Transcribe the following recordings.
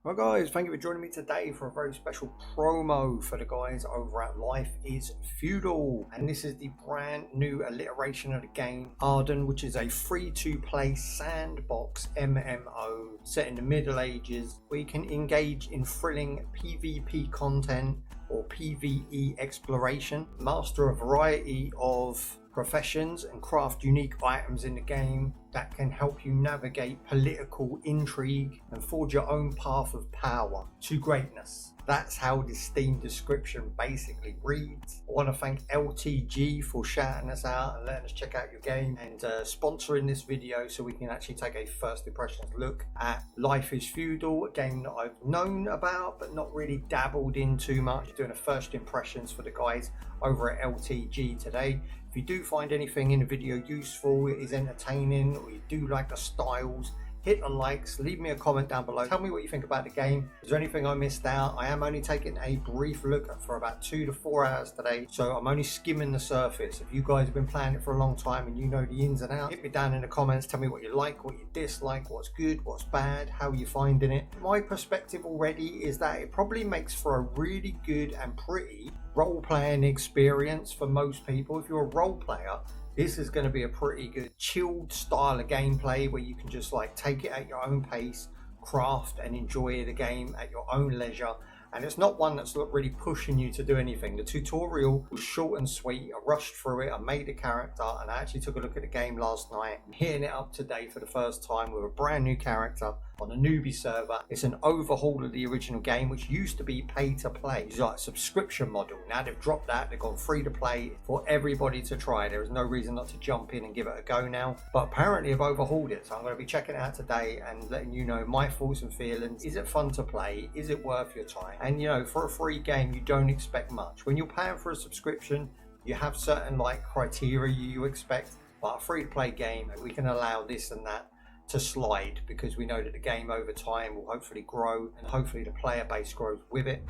Well guys, thank you for joining me today for a very special promo for the guys over at Life is Feudal, and this is the brand new alliteration of the game Arden, which is a free-to-play sandbox MMO set in the Middle Ages where you can engage in thrilling PvP content or PvE exploration, master a variety of professions and craft unique items in the game that can help you navigate political intrigue and forge your own path of power to greatness. That's how the Steam description basically reads. I want to thank LTG for shouting us out and letting us check out your game and sponsoring this video so we can actually take a first impressions look at Life is Feudal, a game that I've known about but not really dabbled in too much. Doing a first impressions for the guys over at LTG today. If you do find anything in the video useful, it is entertaining, or you do like the styles, hit the likes, leave me a comment down below. Tell me what you think about the game. Is there anything I missed out? I am only taking a brief look for about 2 to 4 hours today, so I'm only skimming the surface. If you guys have been playing it for a long time and you know the ins and outs, hit me down in the comments. Tell me what you like, what you dislike, what's good, what's bad, how you're finding it. My perspective already is that it probably makes for a really good and pretty role-playing experience for most people. If you're a role player, this is going to be a pretty good chilled style of gameplay where you can just like take it at your own pace, craft and enjoy the game at your own leisure. And it's not one that's really pushing you to do anything. The tutorial was short and sweet. I rushed through it, I made a character, and I actually took a look at the game last night. I'm hitting it up today for the first time with a brand new character on a newbie server. It's an overhaul of the original game, which used to be pay to play. It's like a subscription model. Now they've dropped that, they've gone free to play for everybody to try. There is no reason not to jump in and give it a go now, but apparently I've overhauled it, so I'm going to be checking it out today and letting you know my thoughts and feelings. Is it fun to play? Is it worth your time? And you know, for a free game you don't expect much. When you're paying for a subscription, you have certain like criteria you expect, but a free to play game, we can allow this and that to slide because we know that the game over time will hopefully grow and hopefully the player base grows with it.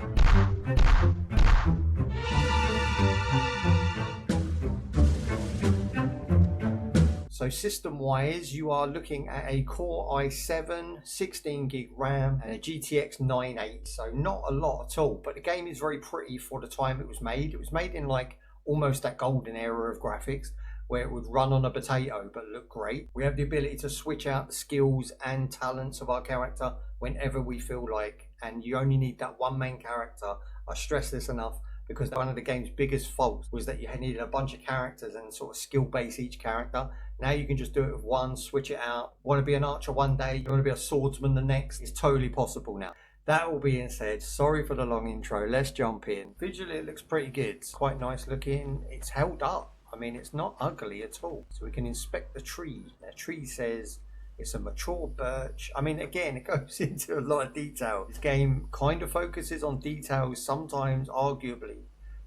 So system wise, you are looking at a Core i7, 16 gig RAM and a GTX 980. So not a lot at all, but the game is very pretty for the time it was made. It was made in like almost that golden era of graphics, where it would run on a potato but look great. We have the ability to switch out the skills and talents of our character whenever we feel like, and you only need that one main character. I stress this enough because one of the game's biggest faults was that you needed a bunch of characters and sort of skill base each character. Now you can just do it with one, switch it out. Want to be an archer one day, you want to be a swordsman the next. It's totally possible now. That all being said, sorry for the long intro, let's jump in. Visually it looks pretty good, it's quite nice looking, it's held up. I mean, it's not ugly at all. So we can inspect the tree. The tree says it's a mature birch. I mean, again, it goes into a lot of detail. This game kind of focuses on details, sometimes arguably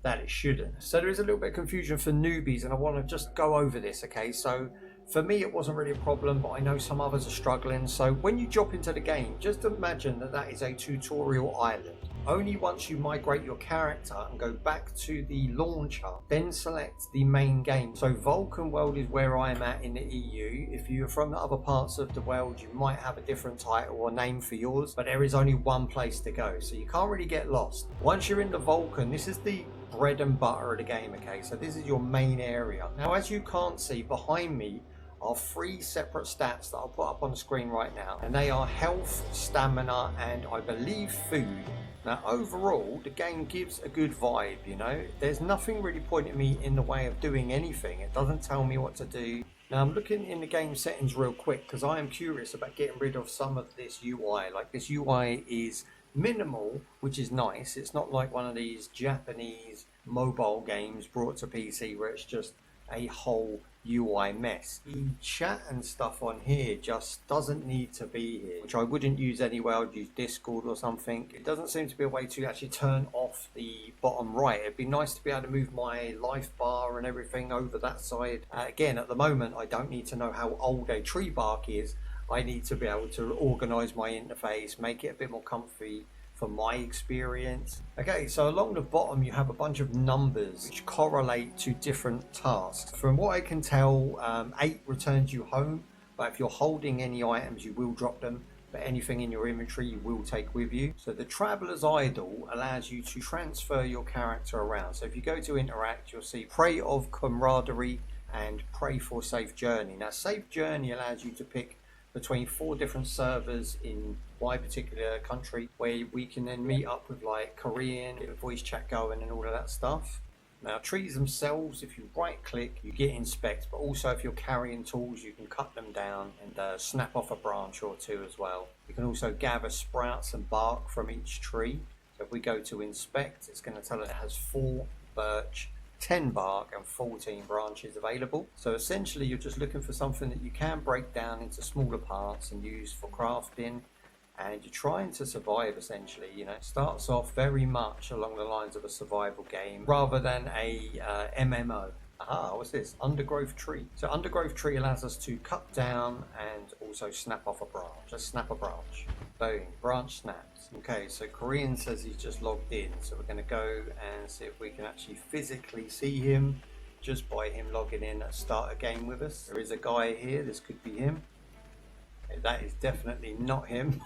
that it shouldn't. So there is a little bit of confusion for newbies, and I want to just go over this, okay? So for me, it wasn't really a problem, but I know some others are struggling. So when you drop into the game, just imagine that that is a tutorial island. Only once you migrate your character and go back to the launcher, then select the main game. So Vulcan World is where I'm at in the EU. If you're from other parts of the world, you might have a different title or name for yours, but there is only one place to go, so you can't really get lost. Once you're in the Vulcan, this is the bread and butter of the game, okay? So this is your main area. Now, as you can't see, behind me are 3 separate stats that I'll put up on the screen right now, and they are health, stamina, and I believe food. Now overall the game gives a good vibe, you know, there's nothing really pointing me in the way of doing anything. It doesn't tell me what to do. Now I'm looking in the game settings real quick because I am curious about getting rid of some of this UI. Like, this UI is minimal, which is nice. It's not like one of these Japanese mobile games brought to PC where it's just a whole UI mess. The chat and stuff on here just doesn't need to be here, which I wouldn't use anyway. I'd use Discord or something. It doesn't seem to be a way to actually turn off the bottom right. It'd be nice to be able to move my life bar and everything over that side. Again, at the moment I don't need to know how old a tree bark is. I need to be able to organize my interface, make it a bit more comfy for my experience. Okay, so along the bottom you have a bunch of numbers which correlate to different tasks. From what I can tell, 8 returns you home, but if you're holding any items you will drop them. but anything in your inventory you will take with you. So the Traveler's Idol allows you to transfer your character around. So if you go to interact, you'll see Pray of Camaraderie and Pray for Safe Journey. Now Safe Journey allows you to pick between 4 different servers in my particular country, where we can then meet up with like Korean, voice chat going and all of that stuff. Now trees themselves, if you right click you get inspect, but also if you're carrying tools you can cut them down and snap off a branch or 2 as well. You can also gather sprouts and bark from each tree. So if we go to inspect, it's going to tell us it has 4 birch, 10 bark and 14 branches available. So essentially you're just looking for something that you can break down into smaller parts and use for crafting, and you're trying to survive essentially. You know, it starts off very much along the lines of a survival game rather than a MMO. Aha, what's this? Undergrowth tree. So undergrowth tree allows us to cut down and also snap off a branch. Let's snap a branch. Boom, branch snaps. Okay, so Korean says he's just logged in. So we're going to go and see if we can actually physically see him just by him logging in and start a game with us. There is a guy here, this could be him. That is definitely not him.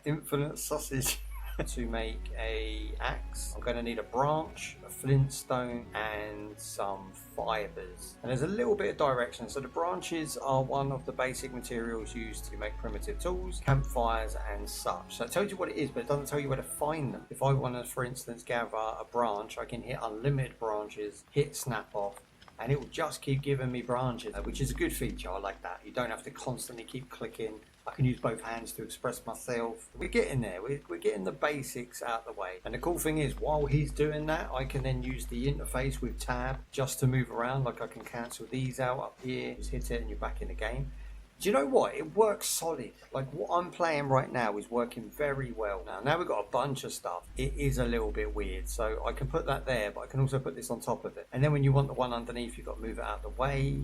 Infinite sausage. To make a axe, I'm going to need a branch, a flintstone and some fibers, and there's a little bit of direction. So the branches are one of the basic materials used to make primitive tools, campfires and such. So it tells you what it is, but it doesn't tell you where to find them. If I want to, for instance, gather a branch, I can hit unlimited branches, hit snap off, and it will just keep giving me branches, which is a good feature. I like that. You don't have to constantly keep clicking. I can use both hands to express myself. We're getting there. We're getting the basics out of the way. And the cool thing is, while he's doing that, I can then use the interface with tab just to move around. Like I can cancel these out up here, just hit it and you're back in the game. Do you know what? It works solid. Like what I'm playing right now is working very well. Now we've got a bunch of stuff. It is a little bit weird. So I can put that there, but I can also put this on top of it. And then when you want the one underneath, you've got to move it out of the way.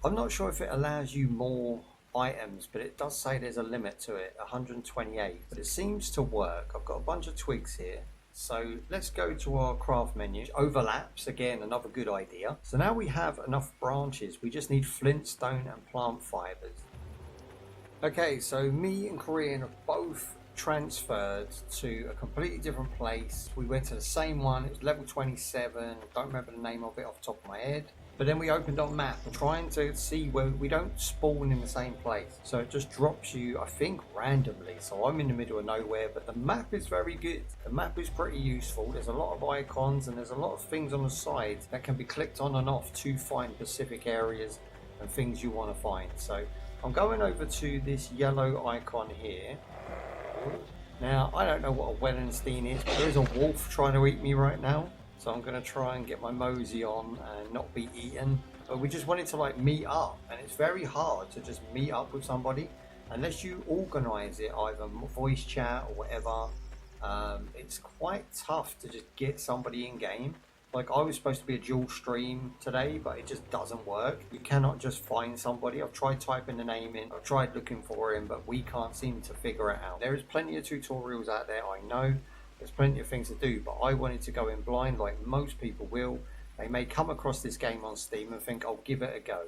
I'm not sure if it allows you more items, but it does say there's a limit to it, 128, but it seems to work. I've got a bunch of twigs here, so let's go to our craft menu. Overlaps, again, another good idea. So now we have enough branches, we just need flintstone and plant fibers. Okay, so me and Korean have both transferred to a completely different place. We went to the same one, it was level 27, I don't remember the name of it off the top of my head. But then we opened our map, we're trying to see where we don't spawn in the same place. So it just drops you, I think, randomly. So I'm in the middle of nowhere, but the map is very good. The map is pretty useful. There's a lot of icons and there's a lot of things on the side that can be clicked on and off to find specific areas and things you want to find. So I'm going over to this yellow icon here. Now, I don't know what a Wellenstein is, but there is a wolf trying to eat me right now. So I'm going to try and get my mosey on and not be eaten. But we just wanted to like meet up, and it's very hard to just meet up with somebody unless you organise it, either voice chat or whatever. It's quite tough to just get somebody in game. Like I was supposed to be a dual stream today, but it just doesn't work. You cannot just find somebody. I've tried typing the name in, I've tried looking for him, but we can't seem to figure it out. There is plenty of tutorials out there, I know. There's plenty of things to do, but I wanted to go in blind like most people will. They may come across this game on Steam and think, I'll give it a go.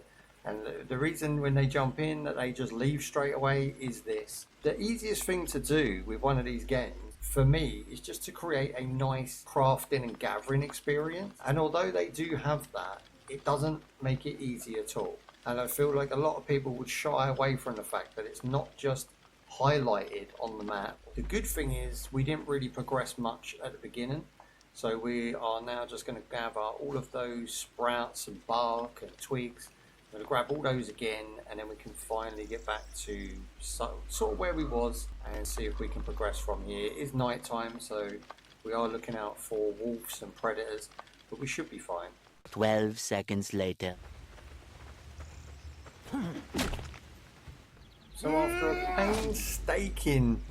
And the reason when they jump in that they just leave straight away is this. The easiest thing to do with one of these games, for me, is just to create a nice crafting and gathering experience. And although they do have that, it doesn't make it easy at all. And I feel like a lot of people would shy away from the fact that it's not just highlighted on the map. The good thing is we didn't really progress much at the beginning, so we are now just going to gather all of those sprouts and bark and twigs. I'm going to grab all those again, and then we can finally get back to sort of where we was and see if we can progress from here. It is night time, so we are looking out for wolves and predators, but we should be fine. 12 seconds later. So after a painstaking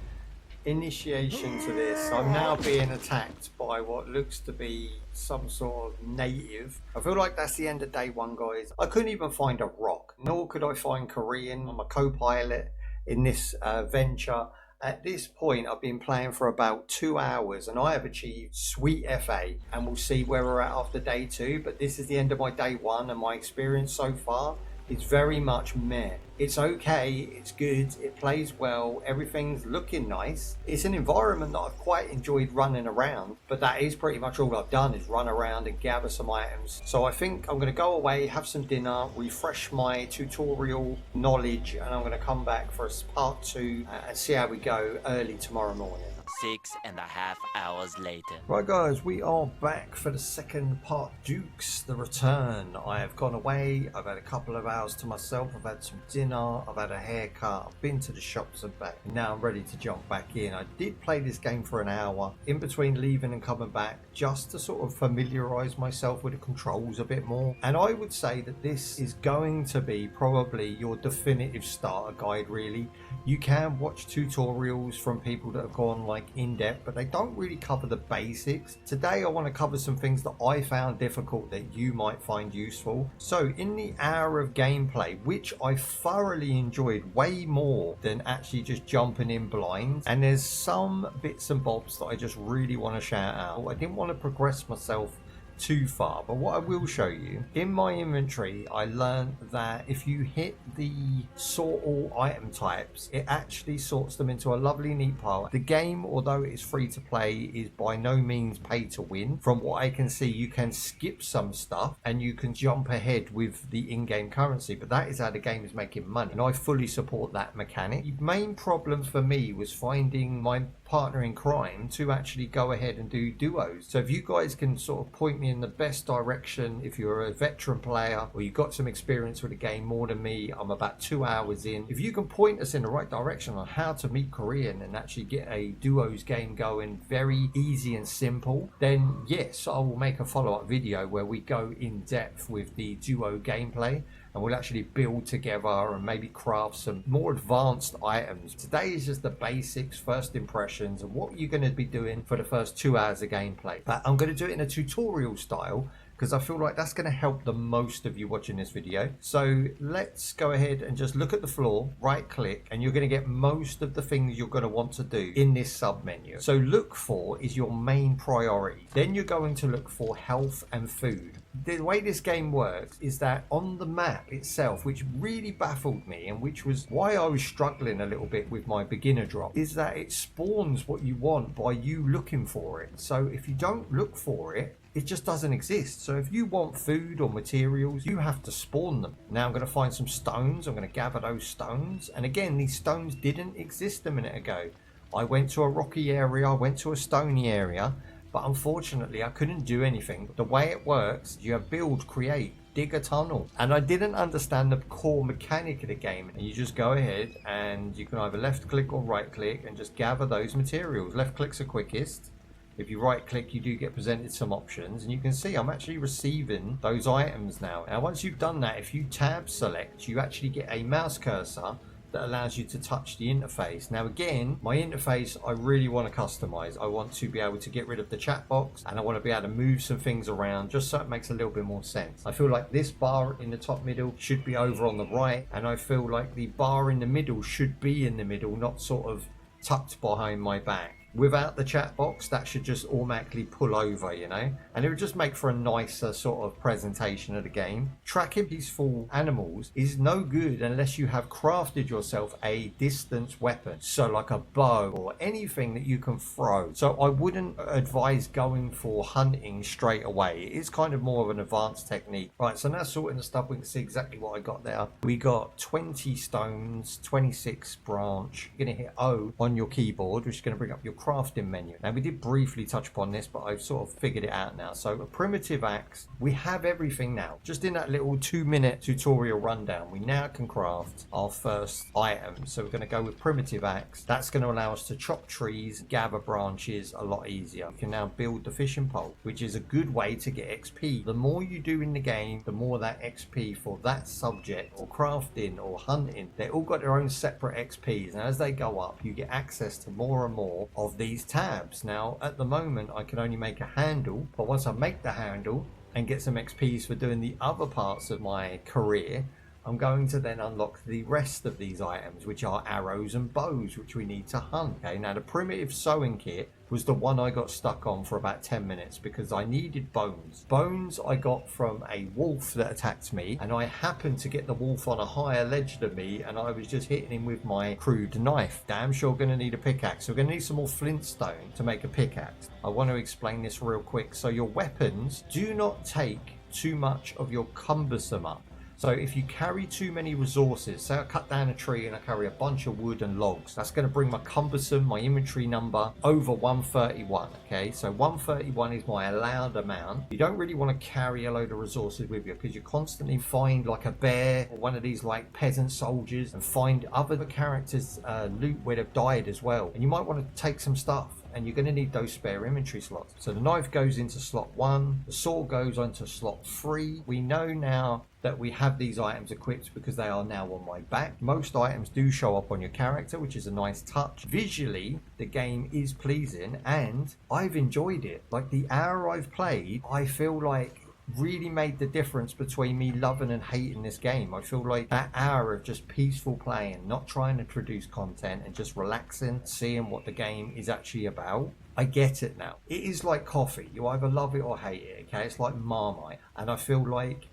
initiation to this, I'm now being attacked by what looks to be some sort of native. I feel like that's the end of day one, guys. I couldn't even find a rock, nor could I find Korean. I'm a co-pilot in this venture. At this point, I've been playing for about 2 hours and I have achieved sweet FA, and we'll see where we're at after day two. But this is the end of my day one, and my experience so far is very much meh. It's okay, it's good, it plays well, everything's looking nice. It's an environment that I've quite enjoyed running around, but that is pretty much all I've done, is run around and gather some items. So I think I'm going to go away, have some dinner, refresh my tutorial knowledge, and I'm going to come back for a part 2 and see how we go early tomorrow morning. 6.5 hours later. Right guys, we are back for the second part, Dukes, the return. I have gone away, I've had a couple of hours to myself, I've had some dinner, I've had a haircut, I've been to the shops and back. Now I'm ready to jump back in. I did play this game for an hour, in between leaving and coming back, just to sort of familiarise myself with the controls a bit more. And I would say that this is going to be probably your definitive starter guide really. You can watch tutorials from people that have gone like in depth, but they don't really cover the basics. Today I want to cover some things that I found difficult that you might find useful. So in the hour of gameplay, which I thoroughly enjoyed way more than actually just jumping in blind, and there's some bits and bobs that I just really want to shout out. I didn't want to progress myself too far, but what I will show you in my inventory, I learned that if you hit the sort all item types, it actually sorts them into a lovely neat pile. The game, although it is free to play, is by no means pay to win. From what I can see, you can skip some stuff and you can jump ahead with the in-game currency, but that is how the game is making money, and I fully support that mechanic. The main problem for me was finding my partner in crime to actually go ahead and do duos. So if you guys can sort of point me in the best direction, if you're a veteran player or you've got some experience with the game more than me, I'm about 2 hours in, if you can point us in the right direction on how to meet Korean and actually get a duos game going very easy and simple, then yes, I will make a follow-up video where we go in depth with the duo gameplay and we'll actually build together and maybe craft some more advanced items. Today is just the basics, first impressions, and what you're going to be doing for the first 2 hours of gameplay. But I'm going to do it in a tutorial style because I feel like that's going to help the most of you watching this video. So let's go ahead and just look at the floor, right click, and you're going to get most of the things you're going to want to do in this sub menu. So look for is your main priority. Then you're going to look for health and food. The way this game works is that on the map itself, which really baffled me and which was why I was struggling a little bit with my beginner drop, is that it spawns what you want by you looking for it. So if you don't look for it, it just doesn't exist. So if you want food or materials, you have to spawn them. Now I'm going to find some stones. I'm going to gather those stones. And again, these stones didn't exist a minute ago. I went to a rocky area, I went to a stony area, but unfortunately I couldn't do anything. The way it works, you have build, create, dig a tunnel. And I didn't understand the core mechanic of the game. And you just go ahead and you can either left click or right click and just gather those materials. Left click's the quickest. If you right click, you do get presented some options, and you can see I'm actually receiving those items now. Now once you've done that, if you tab select, you actually get a mouse cursor that allows you to touch the interface. Now again, my interface I really want to customize. I want to be able to get rid of the chat box, and I want to be able to move some things around just so it makes a little bit more sense. I feel like this bar in the top middle should be over on the right, and I feel like the bar in the middle should be in the middle, not sort of tucked behind my back. Without the chat box, that should just automatically pull over, you know, and it would just make for a nicer sort of presentation of the game. Tracking peaceful animals is no good unless you have crafted yourself a distance weapon, so like a bow or anything that you can throw. So I wouldn't advise going for hunting straight away. It is kind of more of an advanced technique. Right, so now sorting the stuff, we can see exactly what I got there. We got 20 stones, 26 branch. You're going to hit O on your keyboard, which is going to bring up your crafting menu. Now we did briefly touch upon this, but I've sort of figured it out now. So a primitive axe, we have everything now. Just in that little 2-minute tutorial rundown, we now can craft our first item. So we're going to go with primitive axe. That's going to allow us to chop trees, gather branches a lot easier. We can now build the fishing pole, which is a good way to get XP. The more you do in the game, the more that XP for that subject or crafting or hunting. They all got their own separate XPs, and as they go up, you get access to more and more of these tabs. Now at the moment I can only make a handle, but once I make the handle and get some XPs for doing the other parts of my career, I'm going to then unlock the rest of these items, which are arrows and bows, which we need to hunt. Okay, now the primitive sewing kit was the one I got stuck on for about 10 minutes because I needed bones. Bones I got from a wolf that attacked me, and I happened to get the wolf on a higher ledge than me, and I was just hitting him with my crude knife. Damn sure going to need a pickaxe. So we're going to need some more flintstone to make a pickaxe. I want to explain this real quick. So your weapons do not take too much of your cumbersome up. So if you carry too many resources, say I cut down a tree and I carry a bunch of wood and logs, that's going to bring my cumbersome, my inventory number over 131. Okay, so 131 is my allowed amount. You don't really want to carry a load of resources with you because you constantly find like a bear or one of these like peasant soldiers and find other characters loot where they've died as well. And you might want to take some stuff, and you're going to need those spare inventory slots. So the knife goes into slot 1, the sword goes onto slot 3. We know now that we have these items equipped because they are now on my back. Most items do show up on your character, which is a nice touch. Visually, the game is pleasing and I've enjoyed it. Like the hour I've played, I feel like really made the difference between me loving and hating this game. I feel like that hour of just peaceful playing, not trying to produce content and just relaxing, seeing what the game is actually about. I get it now. It is like coffee. You either love it or hate it, okay? It's like Marmite. And I feel like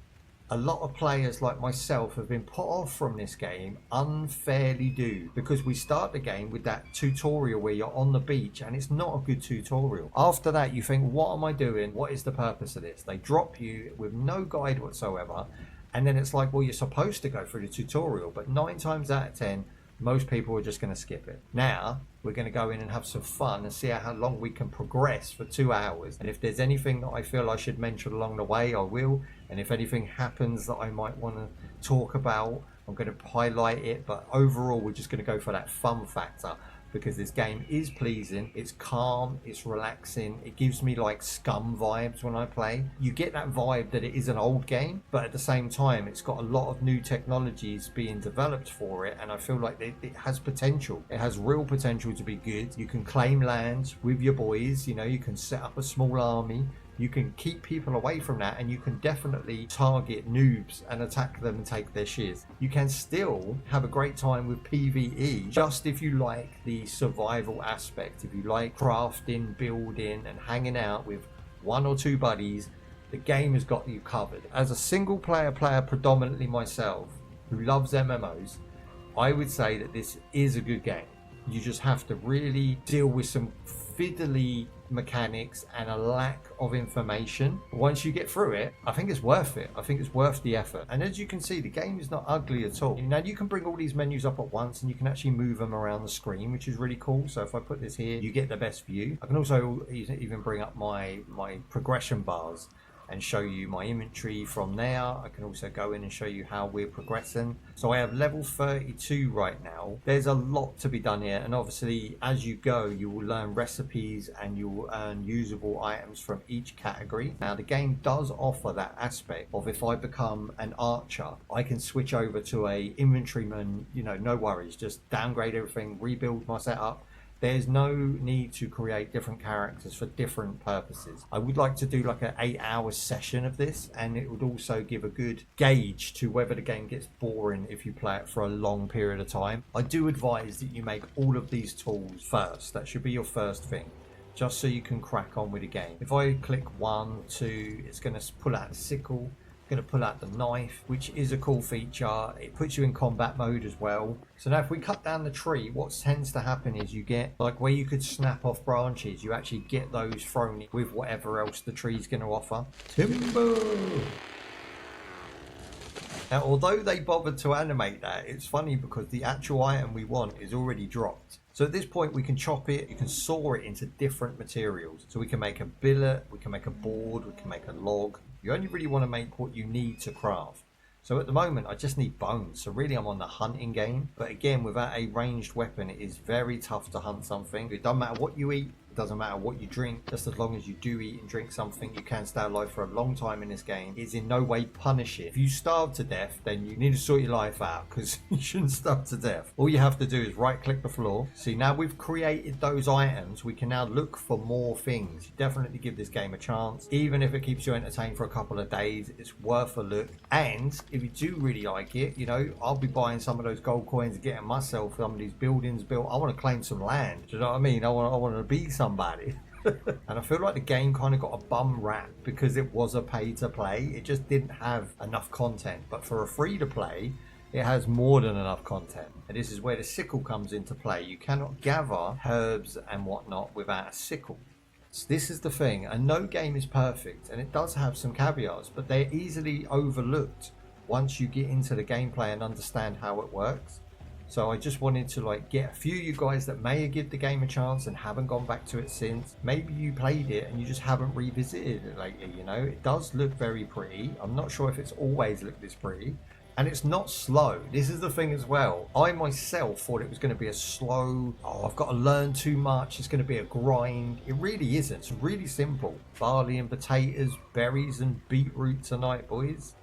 a lot of players like myself have been put off from this game unfairly due because we start the game with that tutorial where you're on the beach and it's not a good tutorial. After that you think, what am I doing? What is the purpose of this? They drop you with no guide whatsoever, and then it's like, well, you're supposed to go through the tutorial, but 9 times out of 10 most people are just going to skip it. Now we're going to go in and have some fun and see how long we can progress for 2 hours. And if there's anything that I feel I should mention along the way, I will. And if anything happens that I might want to talk about, I'm going to highlight it. But overall, we're just going to go for that fun factor because this game is pleasing. It's calm, it's relaxing. It gives me like Scum vibes when I play. You get that vibe that it is an old game, but at the same time it's got a lot of new technologies being developed for it, and I feel like it has potential. It has real potential to be good. You can claim lands with your boys, you know, you can set up a small army. You can keep people away from that, and you can definitely target noobs and attack them and take their shiz. You can still have a great time with PvE, just if you like the survival aspect, if you like crafting, building and hanging out with 1 or 2 buddies, the game has got you covered. As a single player predominantly myself, who loves MMOs, I would say that this is a good game. You just have to really deal with some fiddly mechanics and a lack of information. Once you get through it, I think it's worth it. I think it's worth the effort. And as you can see, the game is not ugly at all. Now you can bring all these menus up at once and you can actually move them around the screen, which is really cool. So if I put this here, you get the best view. I can also even bring up my progression bars and show you my inventory from there. I can also go in and show you how we're progressing. So I have level 32 right now. There's a lot to be done here, and obviously as you go you will learn recipes and you will earn usable items from each category. Now the game does offer that aspect of, if I become an archer, I can switch over to a inventoryman, you know, no worries, just downgrade everything, rebuild my setup. There's no need to create different characters for different purposes. I would like to do like an 8-hour session of this, and it would also give a good gauge to whether the game gets boring if you play it for a long period of time. I do advise that you make all of these tools first. That should be your first thing, just so you can crack on with the game. If I click 1, 2, it's going to pull out the sickle. Going to pull out the knife, which is a cool feature. It puts you in combat mode as well. So now if we cut down the tree, what tends to happen is you get like where you could snap off branches, you actually get those thrown in with whatever else the tree's going to offer. Timber! Now although they bothered to animate that, it's funny because the actual item we want is already dropped. So at this point we can chop it, you can saw it into different materials. So we can make a billet, we can make a board, we can make a log. You only really want to make what you need to craft. So at the moment I just need bones, so really I'm on the hunting game. But again, without a ranged weapon it is very tough to hunt something. It doesn't matter what you eat, doesn't matter what you drink, just as long as you do eat and drink something, you can stay alive for a long time in this game. It's in no way punish it. If you starve to death, then you need to sort your life out, because you shouldn't starve to death. All you have to do is right click the floor. See, now we've created those items, we can now look for more things. Definitely give this game a chance. Even if it keeps you entertained for a couple of days, it's worth a look. And if you do really like it, you know, I'll be buying some of those gold coins and getting myself some of these buildings built. I want to claim some land. Do you know what I mean? I want to be somebody. And I feel like the game kind of got a bum rap because it was a pay to play. It just didn't have enough content. But for a free to play, it has more than enough content. And this is where the sickle comes into play. You cannot gather herbs and whatnot without a sickle. So this is the thing, and no game is perfect, and it does have some caveats, but they're easily overlooked once you get into the gameplay and understand how it works. So I just wanted to like get a few of you guys that may have given the game a chance and haven't gone back to it since. Maybe you played it and you just haven't revisited it lately, you know. It does look very pretty. I'm not sure if it's always looked this pretty. And it's not slow. This is the thing as well. I myself thought it was going to be a slow, I've got to learn too much, it's going to be a grind. It really isn't. It's really simple. Barley and potatoes, berries and beetroot tonight, boys.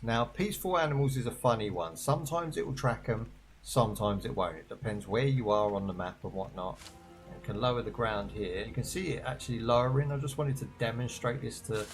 Now, peaceful animals is a funny one. Sometimes it will track them, sometimes it won't. It depends where you are on the map and whatnot. You can lower the ground here. You can see it actually lowering. I just wanted to demonstrate this to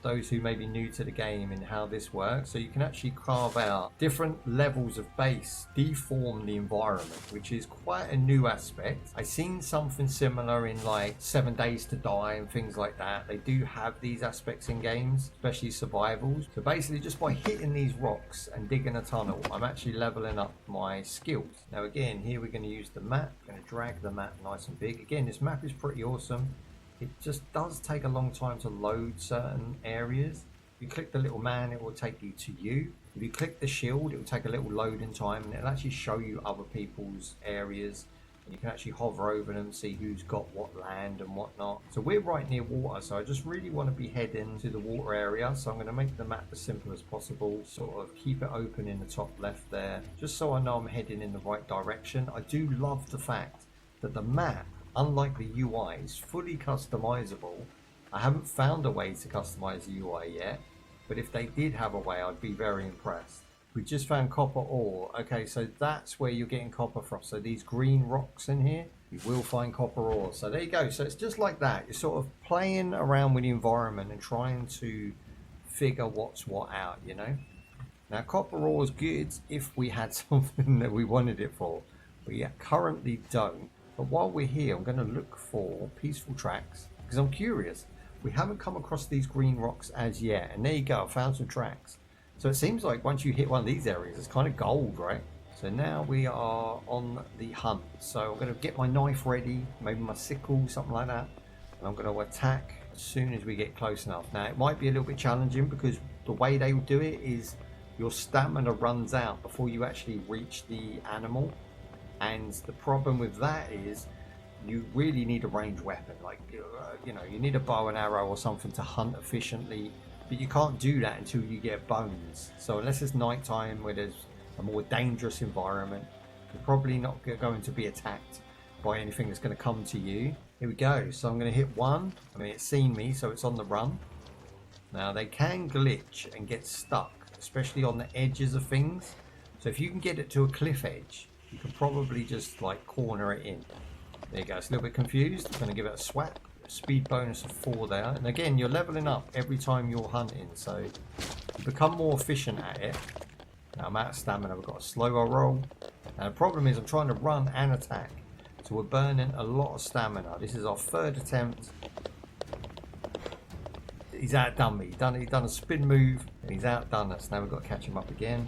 those who may be new to the game and how this works. So you can actually carve out different levels of base, deform the environment, which is quite a new aspect. I've seen something similar in like 7 Days to Die and things like that. They do have these aspects in games, especially survivals. So basically just by hitting these rocks and digging a tunnel, I'm actually leveling up my skills. Now again, here we're going to use the map. I'm going to drag the map nice and big. Again, this map is pretty awesome. It just does take a long time to load certain areas. If you click the little man, it will take you to you. If you click the shield, it will take a little loading time and it'll actually show you other people's areas. And you can actually hover over them, see who's got what land and whatnot. So we're right near water, so I just really want to be heading to the water area. So I'm going to make the map as simple as possible, sort of keep it open in the top left there, just so I know I'm heading in the right direction. I do love the fact that the map, unlike the UI, is fully customizable. I haven't found a way to customize the UI yet, but if they did have a way, I'd be very impressed. We just found copper ore. Okay, so that's where you're getting copper from. So these green rocks in here, you will find copper ore. So there you go. So it's just like that. You're sort of playing around with the environment and trying to figure what's what out, you know. Now copper ore is good if we had something that we wanted it for, but yeah, currently don't. But while we're here, I'm going to look for peaceful tracks because I'm curious. We haven't come across these green rocks as yet. And there you go, I found some tracks. So it seems like once you hit one of these areas, it's kind of gold, right? So now we are on the hunt. So I'm going to get my knife ready, maybe my sickle, something like that. And I'm going to attack as soon as we get close enough. Now it might be a little bit challenging because the way they will do it is your stamina runs out before you actually reach the animal. And the problem with that is you really need a ranged weapon, like you know, you need a bow and arrow or something to hunt efficiently, but you can't do that until you get bones. So unless it's nighttime where there's a more dangerous environment, you're probably not going to be attacked by anything that's going to come to you. Here we go. So I'm going to hit one. I mean, it's seen me, so it's on the run. Now they can glitch and get stuck, especially on the edges of things. So if you can get it to a cliff edge, you can probably just like corner it in. There you go. It's a little bit confused. I'm going to give it a swap. Speed bonus of 4 there. And again, you're leveling up every time you're hunting, so you become more efficient at it. Now I'm out of stamina. We've got a slow roll. Now the problem is I'm trying to run and attack, so we're burning a lot of stamina. This is our 3rd attempt. He's outdone me. He's done a spin move and he's outdone us. Now we've got to catch him up again.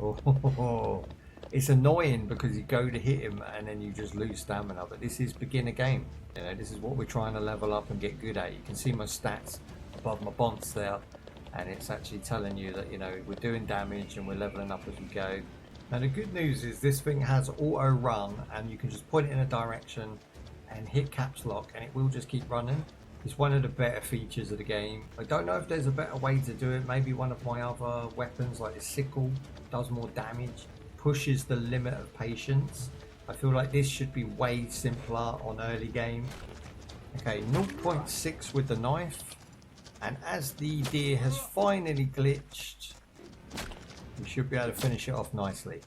Oh, it's annoying because you go to hit him and then you just lose stamina, but this is beginner game. You know, this is what we're trying to level up and get good at. You can see my stats above my bonds there, and it's actually telling you that, you know, we're doing damage and we're leveling up as we go. Now the good news is this thing has auto run, and you can just put it in a direction and hit caps lock and it will just keep running. It's one of the better features of the game. I don't know if there's a better way to do it. Maybe one of my other weapons like the sickle does more damage, pushes the limit of patience. I feel like this should be way simpler on early game. Okay, 0.6 with the knife. And as the deer has finally glitched, we should be able to finish it off nicely.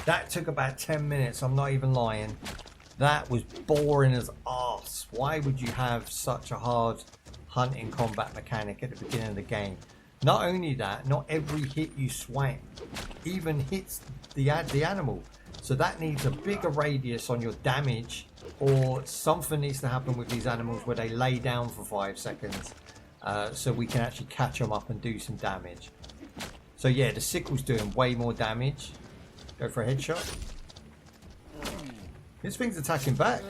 That took about 10 minutes, I'm not even lying. That was boring as arse. Why would you have such a hard hunting combat mechanic at the beginning of the game? Not only that, not every hit you swang even hits the animal. So that needs a bigger radius on your damage, or something needs to happen with these animals where they lay down for 5 seconds so we can actually catch them up and do some damage. So yeah, the sickle's doing way more damage. Go for a headshot. This thing's attacking back.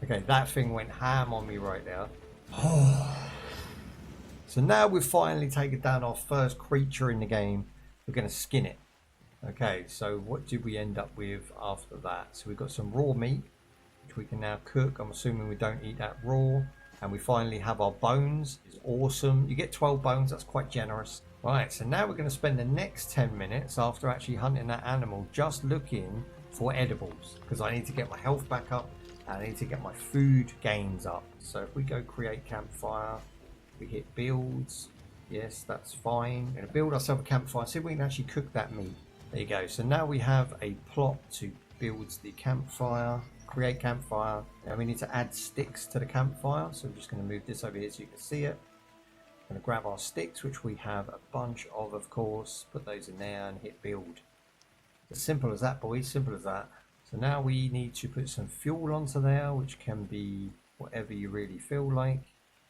Okay, that thing went ham on me right now. So now we've finally taken down our first creature in the game. We're going to skin it. Okay, so what did we end up with after that? So we've got some raw meat, which we can now cook. I'm assuming we don't eat that raw. And we finally have our bones. It's awesome. You get 12 bones. That's quite generous. Right, so now we're going to spend the next 10 minutes after actually hunting that animal just looking for edibles, because I need to get my health back up and I need to get my food gains up. So if we go create campfire, we hit builds. Yes, that's fine. We're going to build ourselves a campfire, see if we can actually cook that meat. There you go. So now we have a plot to build the campfire, create campfire. Now we need to add sticks to the campfire. So I'm just going to move this over here so you can see it. Going to grab our sticks, which we have a bunch of course. Put those in there and hit build. As simple as that, boys. Simple as that. So now we need to put some fuel onto there, which can be whatever you really feel like.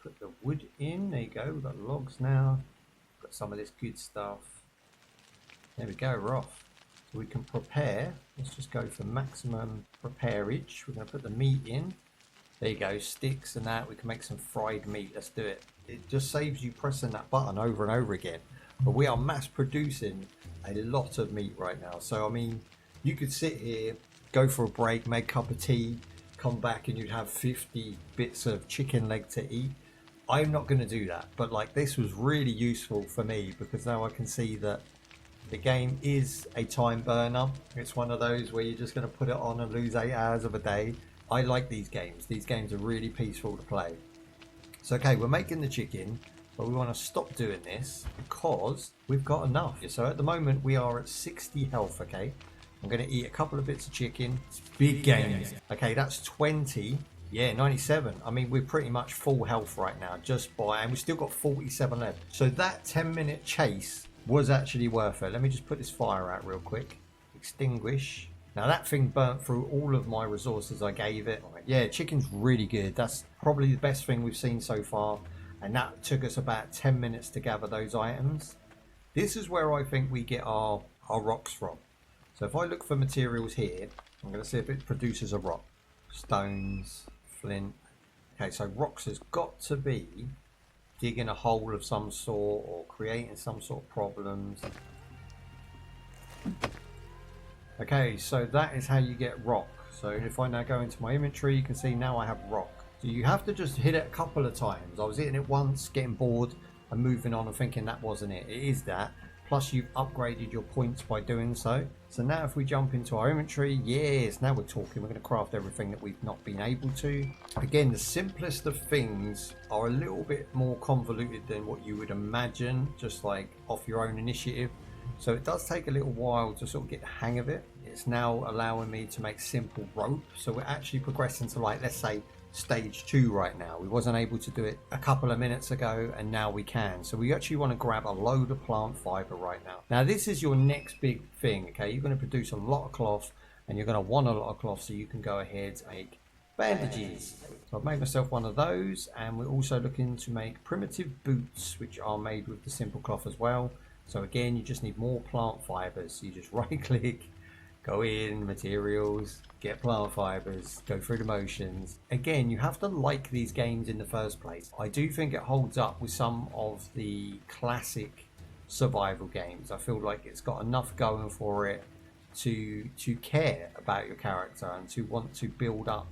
Put the wood in. There you go. We've got logs now. Got some of this good stuff. There we go. We're off. So we can prepare. Let's just go for maximum preparage. We're going to put the meat in. There you go. Sticks and that. We can make some fried meat. Let's do it. It just saves you pressing that button over and over again. But we are mass producing a lot of meat right now. So I mean, you could sit here, go for a break, make a cup of tea, come back and you'd have 50 bits of chicken leg to eat. I'm not going to do that, but like this was really useful for me because now I can see that the game is a time burner. It's one of those where you're just going to put it on and lose 8 hours of a day. I like these games. These games are really peaceful to play. So okay, we're making the chicken, but we want to stop doing this because we've got enough. So at the moment we are at 60 health, okay? I'm going to eat a couple of bits of chicken. It's big games. Okay, that's 20. Yeah, 97. I mean, we're pretty much full health right now, just by, and we've still got 47 left. So that 10-minute chase was actually worth it. Let me just put this fire out real quick. Extinguish. Now that thing burnt through all of my resources I gave it. Yeah, chicken's really good. That's probably the best thing we've seen so far. And that took us about 10 minutes to gather those items. This is where I think we get our rocks from. So if I look for materials here, I'm going to see if it produces a rock. Stones, flint. Okay, so rocks has got to be digging a hole of some sort or creating some sort of problems. Okay, so that is how you get rock. So if I now go into my inventory, you can see now I have rock. So you have to just hit it a couple of times. I was hitting it once, getting bored and moving on and thinking that wasn't it. It is that. Plus you've upgraded your points by doing so. So now if we jump into our inventory, yes, now we're talking. We're going to craft everything that we've not been able to. Again, the simplest of things are a little bit more convoluted than what you would imagine, just like off your own initiative. So it does take a little while to sort of get the hang of it. It's now allowing me to make simple rope. So we're actually progressing to, like, let's say stage 2 right now. We wasn't able to do it a couple of minutes ago and now we can. So we actually want to grab a load of plant fiber right now. Now this is your next big thing, okay? You're going to produce a lot of cloth and you're going to want a lot of cloth so you can go ahead and make bandages. So I've made myself one of those, and we're also looking to make primitive boots which are made with the simple cloth as well. So again, you just need more plant fibers. So you just right click, go in, materials, get plant fibers, go through the motions. Again, you have to like these games in the first place. I do think it holds up with some of the classic survival games. I feel like it's got enough going for it to care about your character and to want to build up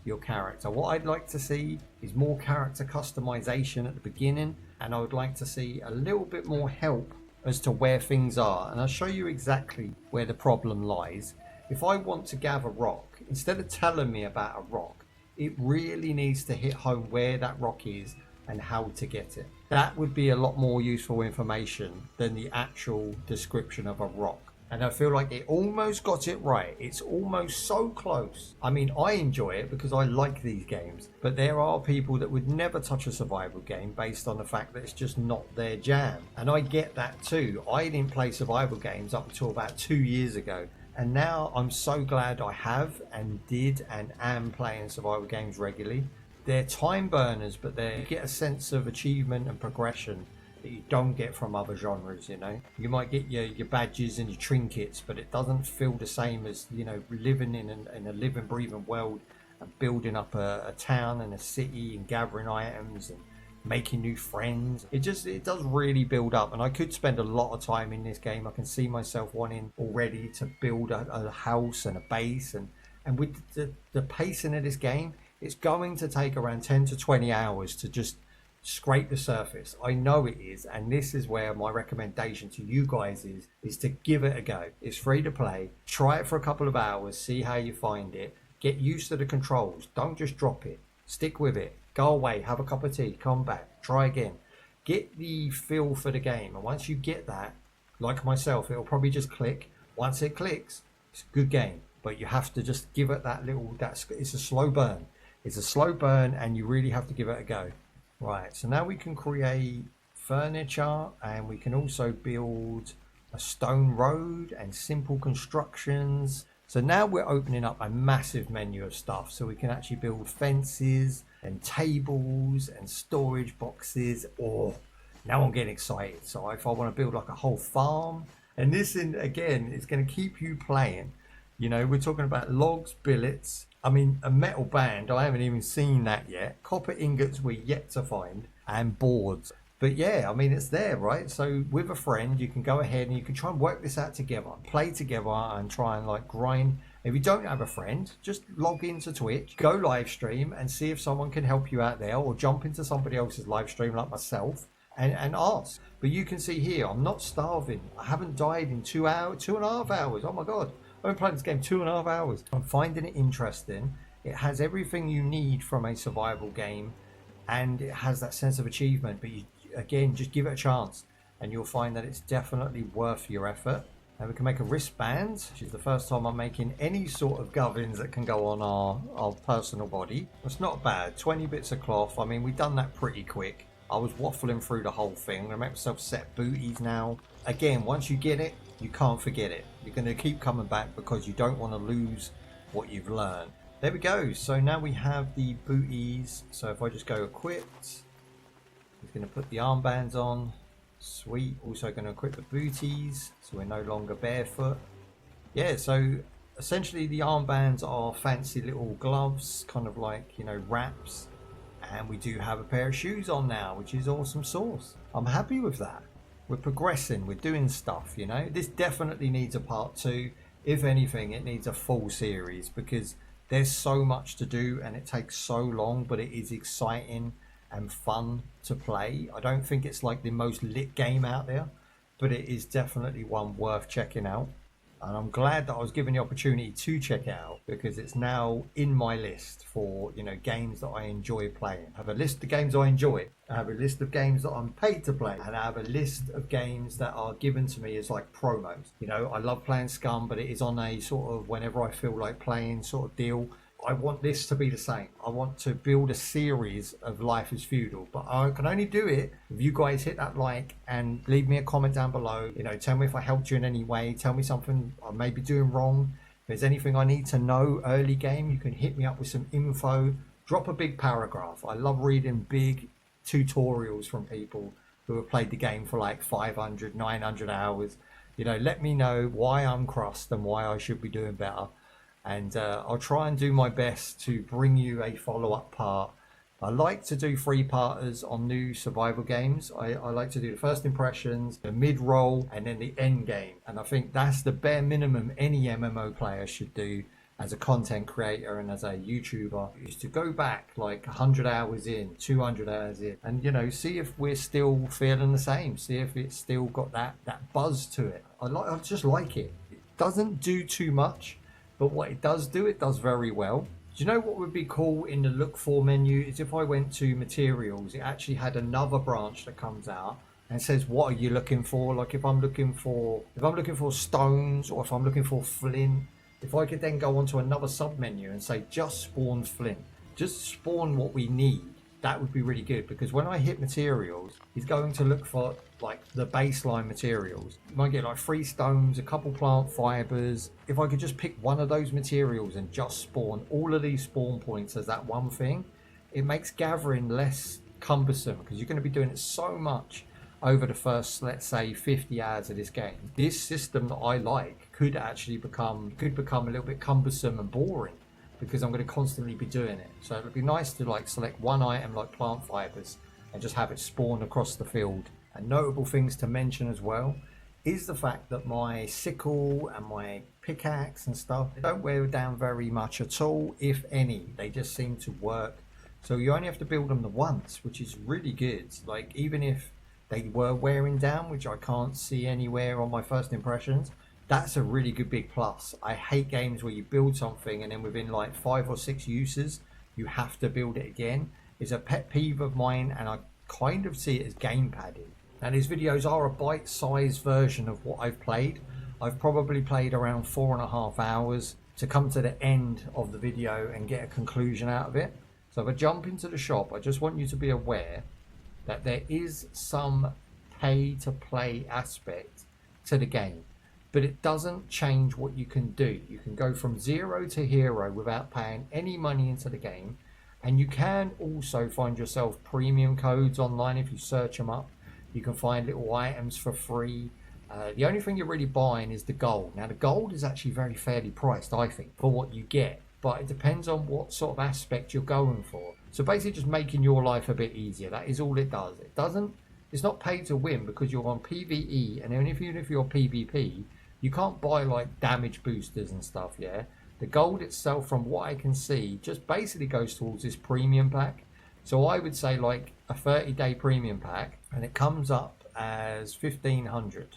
your character. What I'd like to see is more character customization at the beginning, and I would like to see a little bit more help as to where things are, and I'll show you exactly where the problem lies. If I want to gather rock, instead of telling me about a rock, it really needs to hit home where that rock is and how to get it. That would be a lot more useful information than the actual description of a rock. And I feel like it almost got it right. It's almost so close. I mean, I enjoy it because I like these games, but there are people that would never touch a survival game based on the fact that it's just not their jam. And I get that too. I didn't play survival games up until about 2 years ago. And now I'm so glad I have and did and am playing survival games regularly. They're time burners, but they get a sense of achievement and progression that you don't get from other genres. You know, you might get your badges and your trinkets, but it doesn't feel the same as, you know, living in a living, breathing world and building up a town and a city and gathering items and making new friends. It does really build up, and I could spend a lot of time in this game. I can see myself wanting already to build a house and a base, and with the pacing of this game, it's going to take around 10 to 20 hours to just scrape the surface. I know it is, and this is where my recommendation to you guys is to give it a go. It's free to play. Try it for a couple of hours, see how you find it, get used to the controls. Don't just drop it. Stick with it. Go away, have a cup of tea, come back, try again. Get the feel for the game, and once you get that, like myself, it'll probably just click. Once it clicks, it's a good game, but you have to just give it it's a slow burn. It's a slow burn, and you really have to give it a go. Right, so now we can create furniture, and we can also build a stone road and simple constructions. So now we're opening up a massive menu of stuff, so we can actually build fences and tables and storage boxes. Now I'm getting excited. So if I want to build like a whole farm, and this again, it's going to keep you playing. You know, we're talking about logs, billets. I mean, a metal band, I haven't even seen that yet. Copper ingots we're yet to find, and boards. But yeah, I mean, it's there, right? So with a friend, you can go ahead and you can try and work this out together, play together and try and like grind. If you don't have a friend, just log into Twitch, go live stream and see if someone can help you out there, or jump into somebody else's live stream like myself and ask. But you can see here, I'm not starving. I haven't died in 2.5 hours. Oh my God. I've been playing this game 2.5 hours. I'm finding it interesting. It has everything you need from a survival game, and it has that sense of achievement. But you, again, just give it a chance, and you'll find that it's definitely worth your effort. And we can make a wristband, which is the first time I'm making any sort of gubbins that can go on our personal body. It's not bad. 20 bits of cloth. I mean, we've done that pretty quick. I was waffling through the whole thing. I'm going to make myself set booties now. Again, once you get it, you can't forget it. You're going to keep coming back because you don't want to lose what you've learned. There we go. So now we have the booties. So if I just go equipped, he's going to put the armbands on. Sweet. Also going to equip the booties, so we're no longer barefoot. Yeah, so essentially the armbands are fancy little gloves, kind of like, you know, wraps. And we do have a pair of shoes on now, which is awesome sauce. I'm happy with that. We're progressing, we're doing stuff, you know. This definitely needs a part 2. If anything, it needs a full series, because there's so much to do and it takes so long, but it is exciting and fun to play. I don't think it's like the most lit game out there, but it is definitely one worth checking out. And I'm glad that I was given the opportunity to check it out, because it's now in my list for, you know, games that I enjoy playing. I have a list of games I enjoy. I have a list of games that I'm paid to play. And I have a list of games that are given to me as like promos. You know, I love playing Scum, but it is on a sort of whenever I feel like playing sort of deal. I want this to be the same. I want to build a series of Life is Feudal, but I can only do it if you guys hit that like and leave me a comment down below. You know, tell me if I helped you in any way. Tell me something I may be doing wrong. If there's anything I need to know early game, you can hit me up with some info. Drop a big paragraph. I love reading big tutorials from people who have played the game for like 500, 900 hours. You know, let me know why I'm crossed and why I should be doing better. And I'll try and do my best to bring you a follow-up part. I like to do 3-parters on new survival games. I like to do the first impressions, the mid-roll, and then the end game. And I think that's the bare minimum any MMO player should do. as a content creator and as a YouTuber is to go back like 100 hours in, 200 hours in, and you know, see if we're still feeling the same, see if it's still got that buzz to it. I just like it. It doesn't do too much, but what it does do, it does very well. Do you know what would be cool in the look for menu is if I went to materials, it actually had another branch that comes out and says, what are you looking for? Like if I'm looking for stones, or if I'm looking for flint, if I could then go onto another sub menu and say just spawn flint, just spawn what we need, that would be really good, because when I hit materials, he's going to look for like the baseline materials. You might get like 3 stones, a couple plant fibers. If I could just pick one of those materials and just spawn all of these spawn points as that one thing, it makes gathering less cumbersome, because you're going to be doing it so much over the first, let's say, 50 hours of this game. This system that I like could actually become a little bit cumbersome and boring, because I'm going to constantly be doing it. So it would be nice to like select one item like plant fibers and just have it spawn across the field. And notable things to mention as well is the fact that my sickle and my pickaxe and stuff, they don't wear down very much at all, if any. They just seem to work. So you only have to build them the once, which is really good. Like even if they were wearing down, which I can't see anywhere on my first impressions, that's a really good big plus. I hate games where you build something and then within like 5 or 6 uses you have to build it again. It's a pet peeve of mine, and I kind of see it as game padding. Now these videos are a bite-sized version of what I've played. I've probably played around 4.5 hours to come to the end of the video and get a conclusion out of it. So if I jump into the shop, I just want you to be aware that there is some pay to play aspect to the game, but it doesn't change what you can do. You can go from 0 to hero without paying any money into the game, and you can also find yourself premium codes online if you search them up. You can find little items for free. The only thing you're really buying is the gold. Now the gold is actually very fairly priced, I think, for what you get, but it depends on what sort of aspect you're going for. So basically just making your life a bit easier. That is all it does. It's not pay to win, because you're on PvE, and even if you're PvP, you can't buy like damage boosters and stuff, yeah? The gold itself, from what I can see, just basically goes towards this premium pack. So I would say like a 30-day premium pack, and it comes up as 1,500.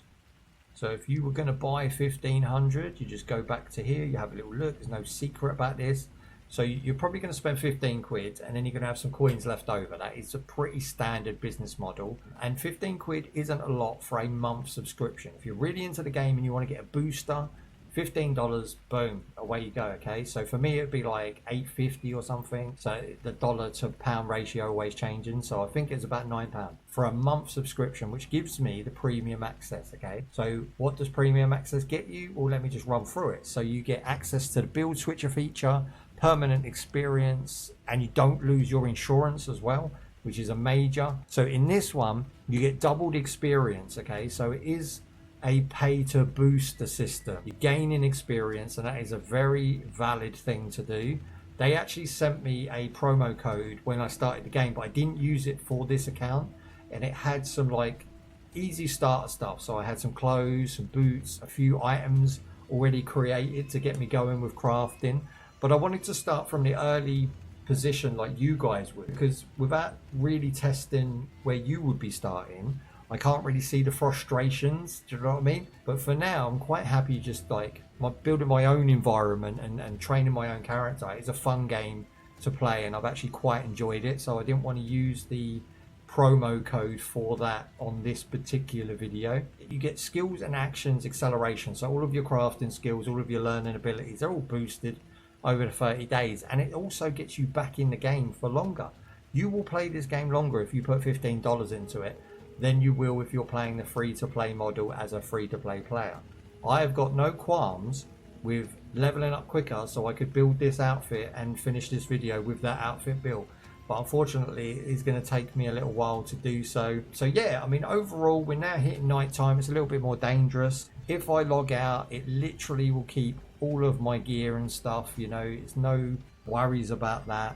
So if you were going to buy 1,500, you just go back to here, you have a little look. There's no secret about this. So you're probably going to spend 15 quid, and then you're going to have some coins left over. That is a pretty standard business model. And 15 quid isn't a lot for a month subscription. If you're really into the game and you want to get a booster, $15, boom, away you go. Okay, so for me it'd be like $8.50 or something. So the dollar to pound ratio always changing, so I think it's about £9 for a month subscription, which gives me the premium access. Okay, so what does premium access get you? Well, let me just run through it. So you get access to the build switcher feature, permanent experience, and you don't lose your insurance as well, which is a major. So in this one you get doubled experience. Okay, so it is a pay to booster system. You're gaining experience, and that is a very valid thing to do. They actually sent me a promo code when I started the game, but I didn't use it for this account, and it had some like easy starter stuff. So I had some clothes, some boots, a few items already created to get me going with crafting, but I wanted to start from the early position like you guys would, because without really testing where you would be starting, I can't really see the frustrations, do you know what I mean? But for now, I'm quite happy just like building my own environment and training my own character. It's a fun game to play, and I've actually quite enjoyed it. So I didn't want to use the promo code for that on this particular video. You get skills and actions acceleration. So all of your crafting skills, all of your learning abilities, they're all boosted over the 30 days. And it also gets you back in the game for longer. You will play this game longer if you put $15 into it than you will if you're playing the free-to-play model as a free-to-play player. I have got no qualms with leveling up quicker so I could build this outfit and finish this video with that outfit built. But unfortunately, it's going to take me a little while to do so. So yeah, I mean, overall, we're now hitting night time. It's a little bit more dangerous. If I log out, it literally will keep all of my gear and stuff. You know, it's no worries about that.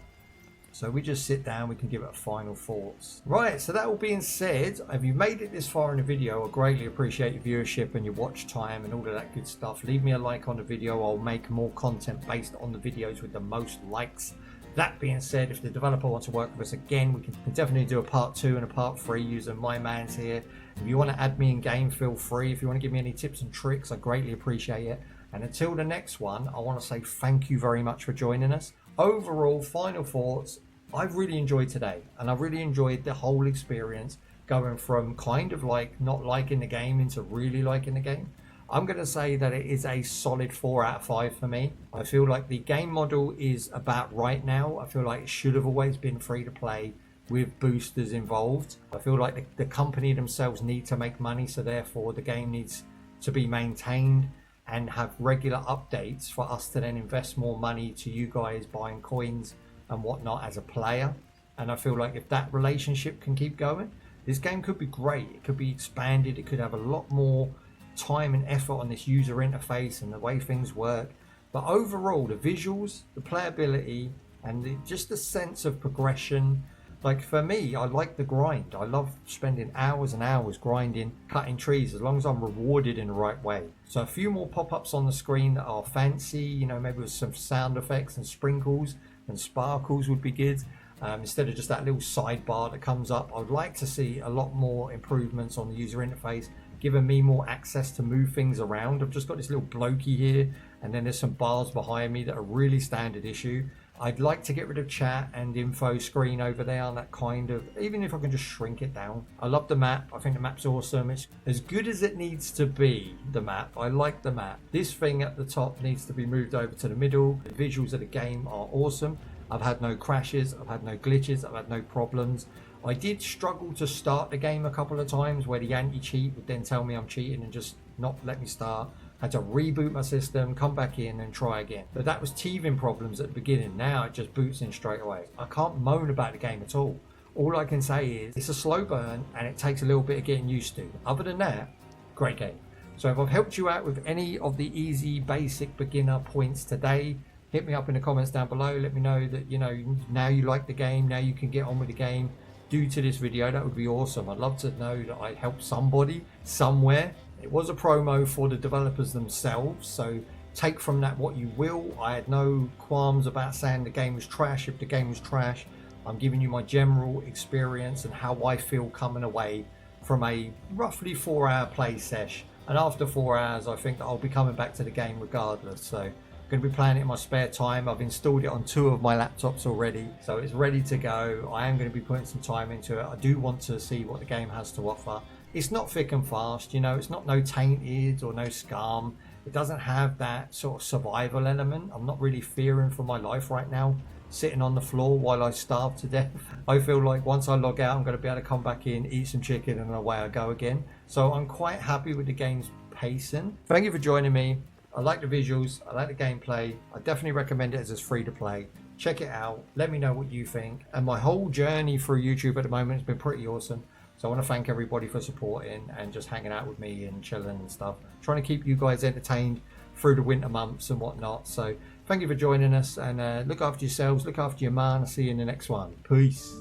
So we just sit down, we can give it a final thoughts. Right, so that all being said, if you made it this far in the video, I greatly appreciate your viewership and your watch time and all of that good stuff. Leave me a like on the video. I'll make more content based on the videos with the most likes. That being said, if the developer wants to work with us again, we can definitely do a part 2 and a part 3 using my man's here. If you want to add me in game, feel free. If you want to give me any tips and tricks, I greatly appreciate it. And until the next one, I want to say thank you very much for joining us. Overall, final thoughts, I've really enjoyed today. And I've really enjoyed the whole experience, going from kind of like not liking the game into really liking the game. I'm going to say that it is a solid 4 out of 5 for me. I feel like the game model is about right now. I feel like it should have always been free to play with boosters involved. I feel like the company themselves need to make money, so therefore the game needs to be maintained and have regular updates for us to then invest more money to you guys buying coins and whatnot as a player. And I feel like if that relationship can keep going, this game could be great. It could be expanded. It could have a lot more time and effort on this user interface and the way things work. But overall, the visuals, the playability, and just the sense of progression. Like for me, I like the grind. I love spending hours and hours grinding, cutting trees, as long as I'm rewarded in the right way. So a few more pop-ups on the screen that are fancy, you know, maybe with some sound effects and sprinkles and sparkles would be good. Instead of just that little sidebar that comes up, I'd like to see a lot more improvements on the user interface, giving me more access to move things around. I've just got this little blokey here, and then there's some bars behind me that are really standard issue. I'd like to get rid of chat and info screen over there, and that kind of, even if I can just shrink it down. I love the map. I think the map's awesome. It's as good as it needs to be, the map. I like the map. This thing at the top needs to be moved over to the middle. The visuals of the game are awesome. I've had no crashes. I've had no glitches. I've had no problems. I did struggle to start the game a couple of times where the anti-cheat would then tell me I'm cheating and just not let me start. Had to reboot my system, come back in and try again. But that was teething problems at the beginning. Now it just boots in straight away. I can't moan about the game at all. All I can say is it's a slow burn and it takes a little bit of getting used to. Other than that, great game. So if I've helped you out with any of the easy, basic beginner points today, hit me up in the comments down below. Let me know that, you know, now you like the game, now you can get on with the game. Due to this video, that would be awesome. I'd love to know that I helped somebody somewhere. It was a promo for the developers themselves, so take from that what you will. I had no qualms about saying the game was trash. If the game was trash, I'm giving you my general experience and how I feel coming away from a roughly 4-hour play sesh. And after 4 hours, I think that I'll be coming back to the game regardless. So I'm going to be playing it in my spare time. I've installed it on 2 of my laptops already, so it's ready to go. I am going to be putting some time into it. I do want to see what the game has to offer. It's not thick and fast, you know, it's not no tainted or no scum. It doesn't have that sort of survival element. I'm not really fearing for my life right now, sitting on the floor while I starve to death. I feel like once I log out, I'm going to be able to come back in, eat some chicken, and away I go again. So I'm quite happy with the game's pacing. Thank you for joining me. I like the visuals, I like the gameplay. I definitely recommend it as it's free to play. Check it out, let me know what you think. And my whole journey through YouTube at the moment has been pretty awesome. So I want to thank everybody for supporting and just hanging out with me and chilling and stuff. Trying to keep you guys entertained through the winter months and whatnot. So thank you for joining us, and look after yourselves, look after your man. I'll see you in the next one. Peace.